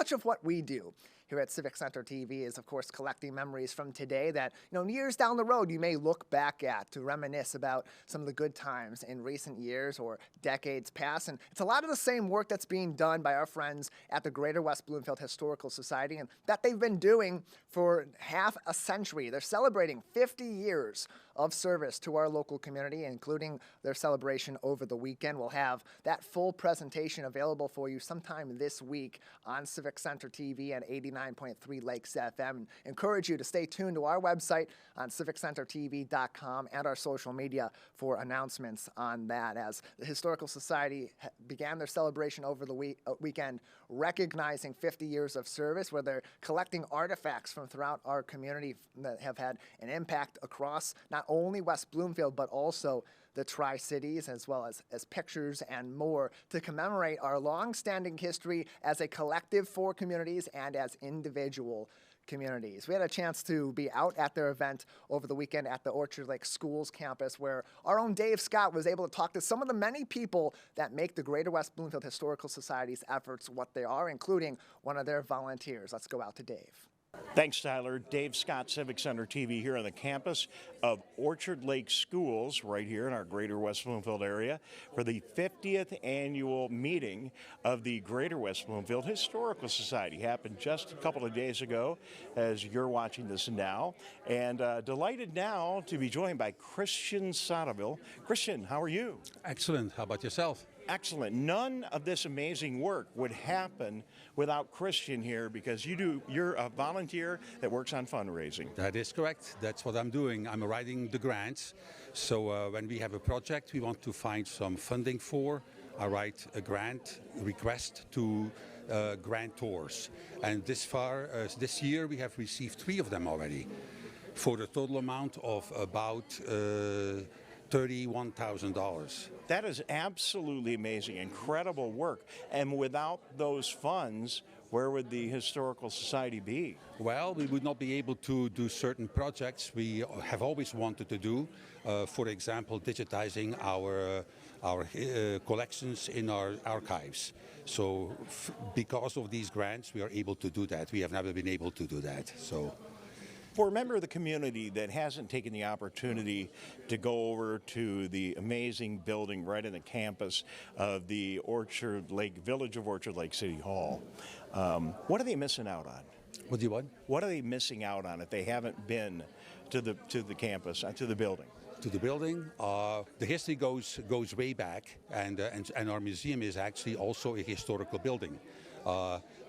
much of what we do here at Civic Center TV is, of course, collecting memories from today that, years down the road you may look back at to reminisce about some of the good times in recent years or decades past. And it's a lot of the same work that's being done by our friends at the Greater West Bloomfield Historical Society, and that they've been doing for half a century. They're celebrating 50 years of service to our local community, including their celebration over the weekend. We'll have that full presentation available for you sometime this week on Civic Center TV and 89.3 Lakes FM. Encourage you to stay tuned to our website on civiccentertv.com and our social media for announcements on that, as the Historical Society began their celebration over the weekend, recognizing 50 years of service, where they're collecting artifacts from throughout our community that have had an impact across not only West Bloomfield, but also the Tri-Cities, as well as pictures and more to commemorate our long-standing history as a collective for communities and as individual communities. We had a chance to be out at their event over the weekend at the Orchard Lake Schools campus, where our own Dave Scott was able to talk to some of the many people that make the Greater West Bloomfield Historical Society's efforts what they are, including one of their volunteers. Let's go out to Dave. Thanks, Tyler. Dave Scott, Civic Center TV, here on the campus of Orchard Lake Schools, right here in our Greater West Bloomfield area, for the 50th annual meeting of the Greater West Bloomfield Historical Society. Happened just a couple of days ago, as you're watching this now. And delighted now to be joined by Christian Sonneville. Christian, how are you? Excellent. How about yourself? Excellent. None of this amazing work would happen without Christian here, because you're a volunteer that works on fundraising. That is correct. That's what I'm doing. I'm writing the grants. So when we have a project we want to find some funding for, I write a grant request to grantors. And this year we have received 3 of them already, for a total amount of about $31,000. That is absolutely amazing, incredible work. And without those funds, where would the Historical Society be? Well, we would not be able to do certain projects we have always wanted to do. For example, digitizing our collections in our archives. So because of these grants, we are able to do that. We have never been able to do that. So. For a member of the community that hasn't taken the opportunity to go over to the amazing building right in the campus of the Village of Orchard Lake City Hall, what are they missing out on? What do you want? What are they missing out on if they haven't been to the campus, to the building? To the building, the history goes way back, and our museum is actually also a historical building.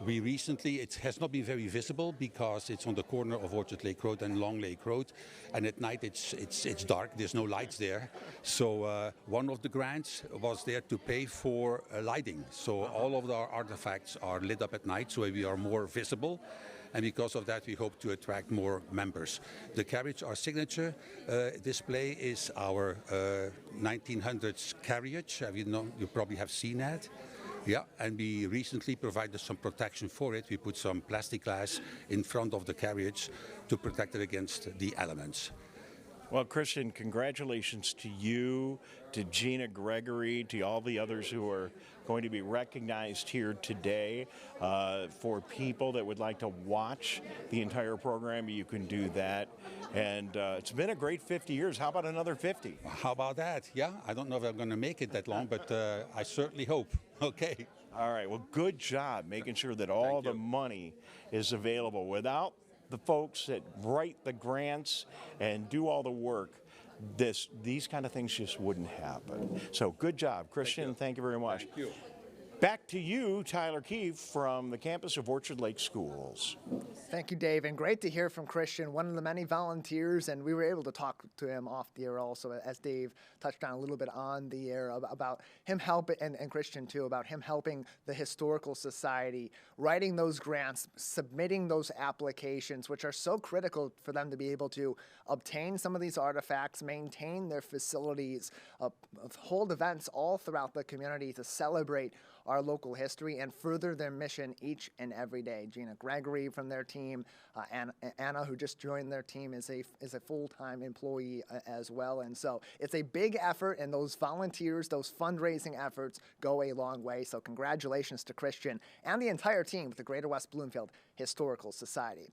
It has not been very visible because it's on the corner of Orchard Lake Road and Long Lake Road, and at night it's dark. There's no lights there. So one of the grants was there to pay for lighting. So all of our artifacts are lit up at night, so we are more visible. And because of that, we hope to attract more members. The carriage, our signature display, is our 1900s carriage. You probably have seen that. Yeah, and we recently provided some protection for it. We put some plastic glass in front of the carriage to protect it against the elements. Well, Christian, congratulations to you, to Gina Gregory, to all the others who are going to be recognized here today. For people that would like to watch the entire program, you can do that. And it's been a great 50 years. How about another 50? How about that? Yeah, I don't know if I'm going to make it that long, but I certainly hope. Okay. All right. Well, good job making sure that all the money is available. Without the folks that write the grants and do all the work, these kind of things just wouldn't happen. So good job, Christian. Thank you very much. Thank you. Back to you, Tyler Keefe, from the campus of Orchard Lake Schools. Thank you, Dave, and great to hear from Christian, one of the many volunteers, and we were able to talk to him off the air also, as Dave touched on a little bit on the air about him helping, and Christian too, about him helping the Historical Society, writing those grants, submitting those applications, which are so critical for them to be able to obtain some of these artifacts, maintain their facilities, hold events all throughout the community to celebrate our local history and further their mission each and every day. Gina Gregory from their team, Anna, who just joined their team, is a full-time employee as well. And so it's a big effort, and those volunteers, those fundraising efforts go a long way. So congratulations to Christian and the entire team with the Greater West Bloomfield Historical Society.